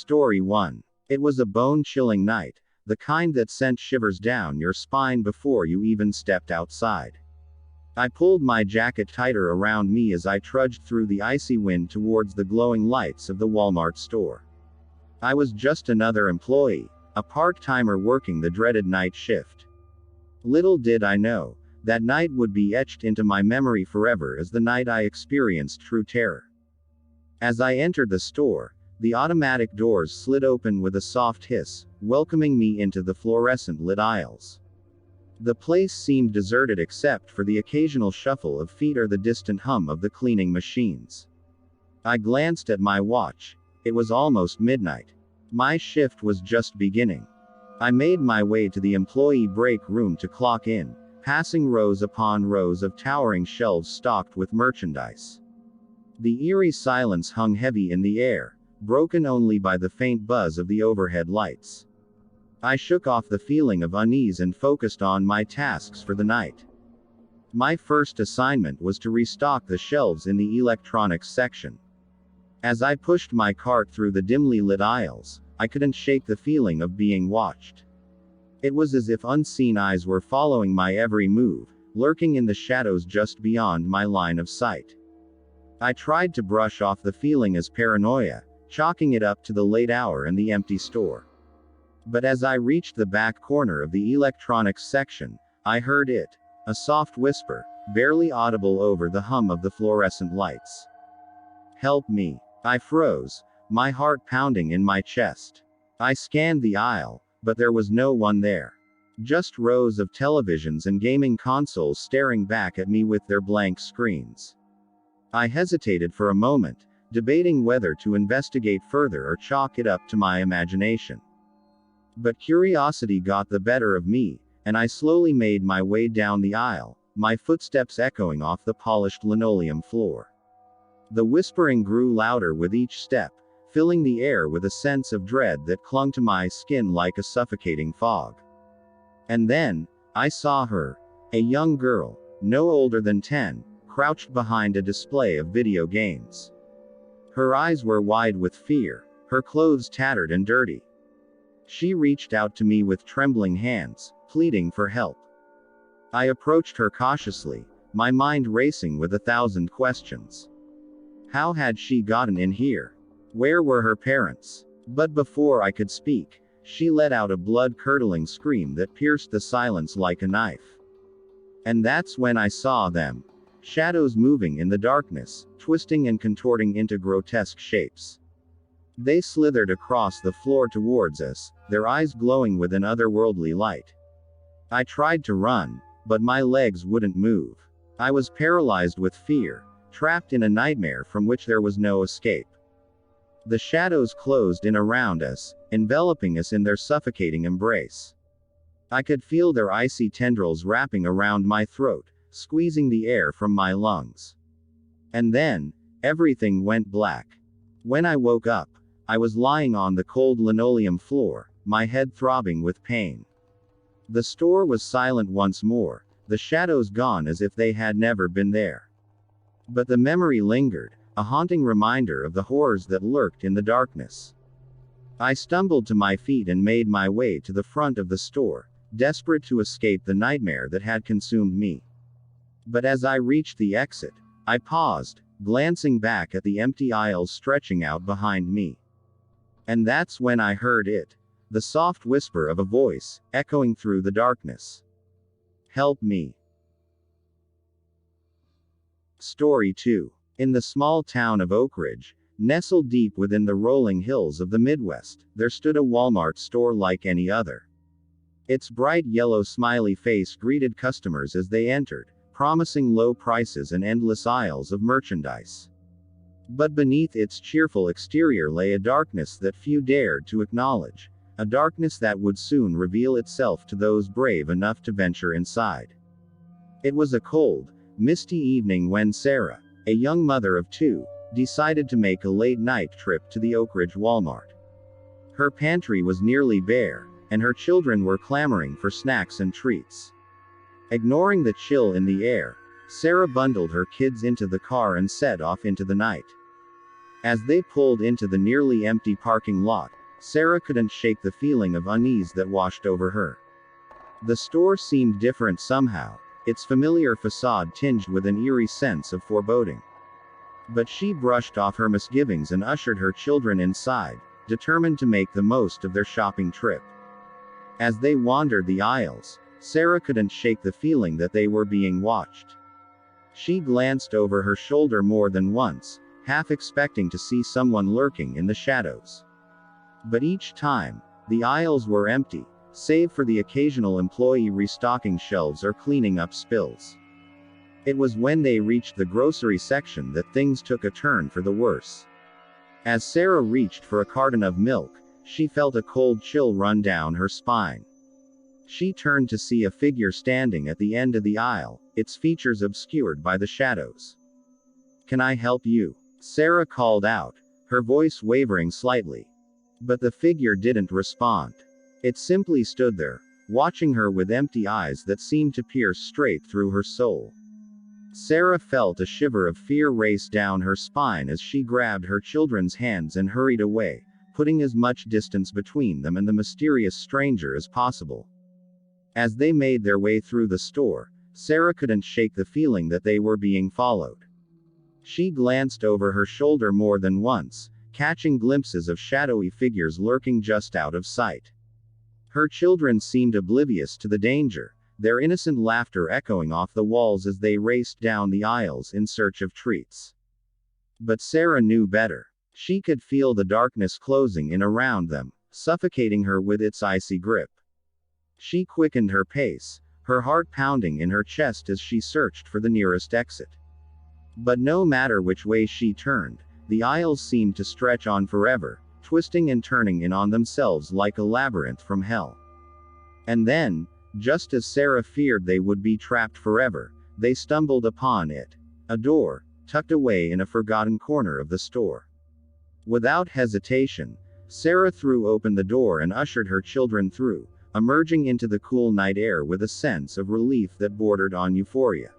Story 1. It was a bone-chilling night, the kind that sent shivers down your spine before you even stepped outside. I pulled my jacket tighter around me as I trudged through the icy wind towards the glowing lights of the Walmart store. I was just another employee, a part-timer working the dreaded night shift. Little did I know, that night would be etched into my memory forever as the night I experienced true terror. As I entered the store, the automatic doors slid open with a soft hiss, welcoming me into the fluorescent-lit aisles. The place seemed deserted except for the occasional shuffle of feet or the distant hum of the cleaning machines. I glanced at my watch. It was almost midnight. My shift was just beginning. I made my way to the employee break room to clock in, passing rows upon rows of towering shelves stocked with merchandise. The eerie silence hung heavy in the air, broken only by the faint buzz of the overhead lights. I shook off the feeling of unease and focused on my tasks for the night. My first assignment was to restock the shelves in the electronics section. As I pushed my cart through the dimly lit aisles, I couldn't shake the feeling of being watched. It was as if unseen eyes were following my every move, lurking in the shadows just beyond my line of sight. I tried to brush off the feeling as paranoia, chalking it up to the late hour and the empty store. But as I reached the back corner of the electronics section, I heard it, a soft whisper, barely audible over the hum of the fluorescent lights. "Help me." I froze, my heart pounding in my chest. I scanned the aisle, but there was no one there. Just rows of televisions and gaming consoles staring back at me with their blank screens. I hesitated for a moment, debating whether to investigate further or chalk it up to my imagination. But curiosity got the better of me, and I slowly made my way down the aisle, my footsteps echoing off the polished linoleum floor. The whispering grew louder with each step, filling the air with a sense of dread that clung to my skin like a suffocating fog. And then, I saw her, a young girl, no older than 10, crouched behind a display of video games. Her eyes were wide with fear, her clothes tattered and dirty. She reached out to me with trembling hands, pleading for help. I approached her cautiously, my mind racing with 1,000 questions. How had she gotten in here? Where were her parents? But before I could speak, she let out a blood-curdling scream that pierced the silence like a knife. And that's when I saw them. Shadows moving in the darkness, twisting and contorting into grotesque shapes. They slithered across the floor towards us, their eyes glowing with an otherworldly light. I tried to run, but my legs wouldn't move. I was paralyzed with fear, trapped in a nightmare from which there was no escape. The shadows closed in around us, enveloping us in their suffocating embrace. I could feel their icy tendrils wrapping around my throat, squeezing the air from my lungs. And then, everything went black. When I woke up, I was lying on the cold linoleum floor, my head throbbing with pain. The store was silent once more, the shadows gone as if they had never been there. But the memory lingered, a haunting reminder of the horrors that lurked in the darkness. I stumbled to my feet and made my way to the front of the store, desperate to escape the nightmare that had consumed me. But as I reached the exit, I paused, glancing back at the empty aisles stretching out behind me. And that's when I heard it, the soft whisper of a voice, echoing through the darkness. Help me. Story 2. In the small town of Oakridge, nestled deep within the rolling hills of the Midwest, there stood a Walmart store like any other. Its bright yellow smiley face greeted customers as they entered, promising low prices and endless aisles of merchandise. But beneath its cheerful exterior lay a darkness that few dared to acknowledge, a darkness that would soon reveal itself to those brave enough to venture inside. It was a cold, misty evening when Sarah, a young mother of 2, decided to make a late-night trip to the Oakridge Walmart. Her pantry was nearly bare, and her children were clamoring for snacks and treats. Ignoring the chill in the air, Sarah bundled her kids into the car and set off into the night. As they pulled into the nearly empty parking lot, Sarah couldn't shake the feeling of unease that washed over her. The store seemed different somehow, its familiar facade tinged with an eerie sense of foreboding. But she brushed off her misgivings and ushered her children inside, determined to make the most of their shopping trip. As they wandered the aisles, Sarah couldn't shake the feeling that they were being watched. She glanced over her shoulder more than once, half expecting to see someone lurking in the shadows. But each time, the aisles were empty, save for the occasional employee restocking shelves or cleaning up spills. It was when they reached the grocery section that things took a turn for the worse. As Sarah reached for a carton of milk, she felt a cold chill run down her spine. She turned to see a figure standing at the end of the aisle, its features obscured by the shadows. "Can I help you?" Sarah called out, her voice wavering slightly. But the figure didn't respond. It simply stood there, watching her with empty eyes that seemed to pierce straight through her soul. Sarah felt a shiver of fear race down her spine as she grabbed her children's hands and hurried away, putting as much distance between them and the mysterious stranger as possible. As they made their way through the store, Sarah couldn't shake the feeling that they were being followed. She glanced over her shoulder more than once, catching glimpses of shadowy figures lurking just out of sight. Her children seemed oblivious to the danger, their innocent laughter echoing off the walls as they raced down the aisles in search of treats. But Sarah knew better. She could feel the darkness closing in around them, suffocating her with its icy grip. She quickened her pace, her heart pounding in her chest as she searched for the nearest exit. But no matter which way she turned, the aisles seemed to stretch on forever, twisting and turning in on themselves like a labyrinth from hell. And then, just as Sarah feared they would be trapped forever, they stumbled upon it. A door, tucked away in a forgotten corner of the store. Without hesitation, Sarah threw open the door and ushered her children through, emerging into the cool night air with a sense of relief that bordered on euphoria.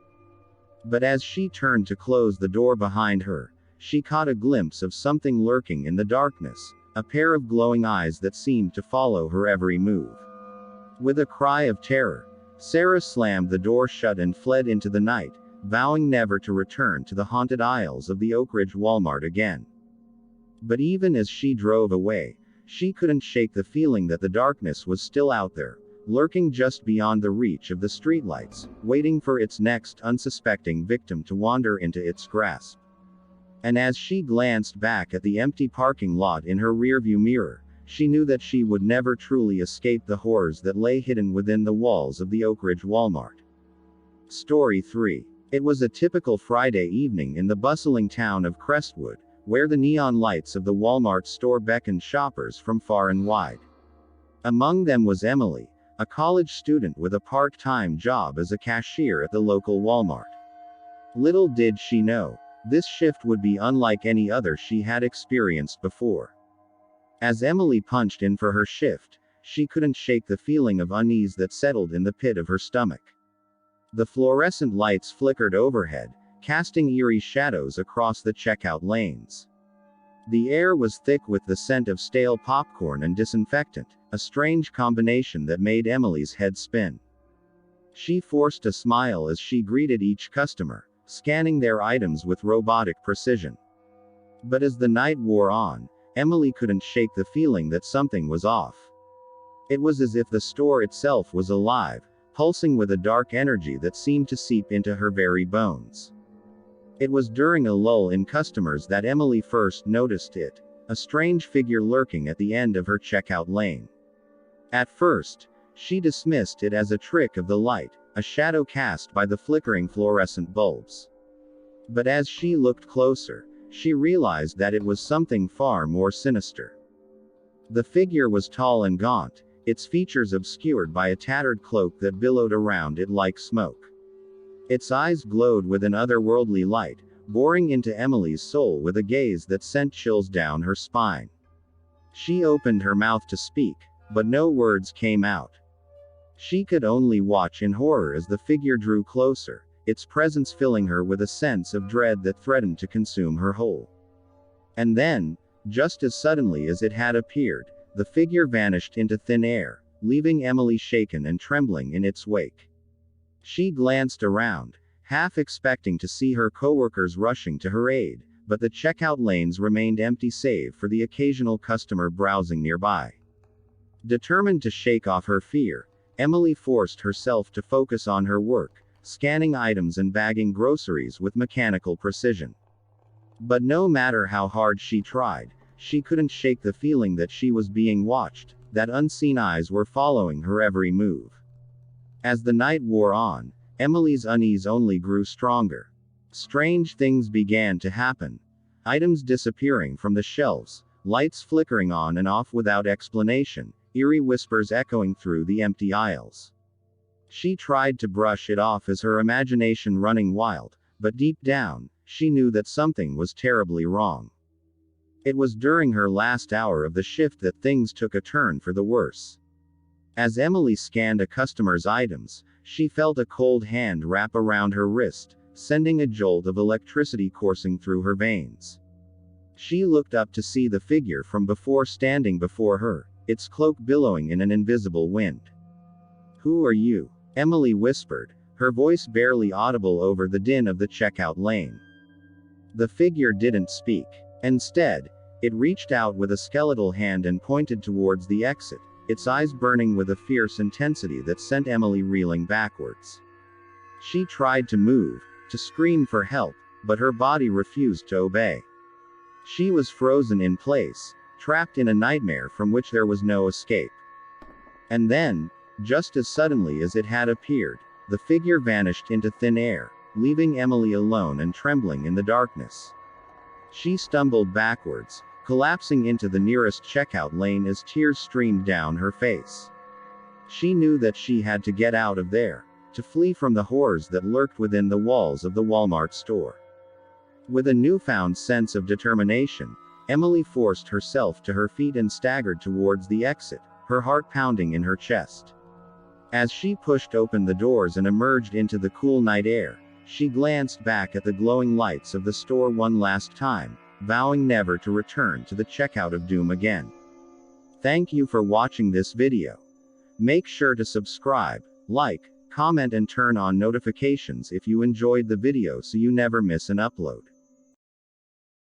But as she turned to close the door behind her, she caught a glimpse of something lurking in the darkness, a pair of glowing eyes that seemed to follow her every move. With a cry of terror, Sarah slammed the door shut and fled into the night, vowing never to return to the haunted aisles of the Oakridge Walmart again. But even as she drove away, she couldn't shake the feeling that the darkness was still out there, lurking just beyond the reach of the streetlights, waiting for its next unsuspecting victim to wander into its grasp. And as she glanced back at the empty parking lot in her rearview mirror, she knew that she would never truly escape the horrors that lay hidden within the walls of the Oakridge Walmart. Story 3. It was a typical Friday evening in the bustling town of Crestwood, where the neon lights of the Walmart store beckoned shoppers from far and wide. Among them was Emily, a college student with a part-time job as a cashier at the local Walmart. Little did she know, this shift would be unlike any other she had experienced before. As Emily punched in for her shift, she couldn't shake the feeling of unease that settled in the pit of her stomach. The fluorescent lights flickered overhead, casting eerie shadows across the checkout lanes. The air was thick with the scent of stale popcorn and disinfectant, a strange combination that made Emily's head spin. She forced a smile as she greeted each customer, scanning their items with robotic precision. But as the night wore on, Emily couldn't shake the feeling that something was off. It was as if the store itself was alive, pulsing with a dark energy that seemed to seep into her very bones. It was during a lull in customers that Emily first noticed it, a strange figure lurking at the end of her checkout lane. At first, she dismissed it as a trick of the light, a shadow cast by the flickering fluorescent bulbs. But as she looked closer, she realized that it was something far more sinister. The figure was tall and gaunt, its features obscured by a tattered cloak that billowed around it like smoke. Its eyes glowed with an otherworldly light, boring into Emily's soul with a gaze that sent chills down her spine. She opened her mouth to speak, but no words came out. She could only watch in horror as the figure drew closer, its presence filling her with a sense of dread that threatened to consume her whole. And then, just as suddenly as it had appeared, the figure vanished into thin air, leaving Emily shaken and trembling in its wake. She glanced around, half expecting to see her coworkers rushing to her aid, but the checkout lanes remained empty save for the occasional customer browsing nearby. Determined to shake off her fear, Emily forced herself to focus on her work, scanning items and bagging groceries with mechanical precision. But no matter how hard she tried, she couldn't shake the feeling that she was being watched, that unseen eyes were following her every move. As the night wore on, Emily's unease only grew stronger. Strange things began to happen. Items disappearing from the shelves, lights flickering on and off without explanation, eerie whispers echoing through the empty aisles. She tried to brush it off as her imagination running wild, but deep down, she knew that something was terribly wrong. It was during her last hour of the shift that things took a turn for the worse. As Emily scanned a customer's items, she felt a cold hand wrap around her wrist, sending a jolt of electricity coursing through her veins. She looked up to see the figure from before standing before her, its cloak billowing in an invisible wind. "Who are you?" Emily whispered, her voice barely audible over the din of the checkout lane. The figure didn't speak. Instead, it reached out with a skeletal hand and pointed towards the exit, its eyes burning with a fierce intensity that sent Emily reeling backwards. She tried to move, to scream for help, but her body refused to obey. She was frozen in place, trapped in a nightmare from which there was no escape. And then, just as suddenly as it had appeared, the figure vanished into thin air, leaving Emily alone and trembling in the darkness. She stumbled backwards, collapsing into the nearest checkout lane as tears streamed down her face. She knew that she had to get out of there, to flee from the horrors that lurked within the walls of the Walmart store. With a newfound sense of determination, Emily forced herself to her feet and staggered towards the exit, her heart pounding in her chest. As she pushed open the doors and emerged into the cool night air, she glanced back at the glowing lights of the store one last time, vowing never to return to the checkout of doom again. Thank you for watching this video. Make sure to subscribe, like, comment and turn on notifications if you enjoyed the video so you never miss an upload.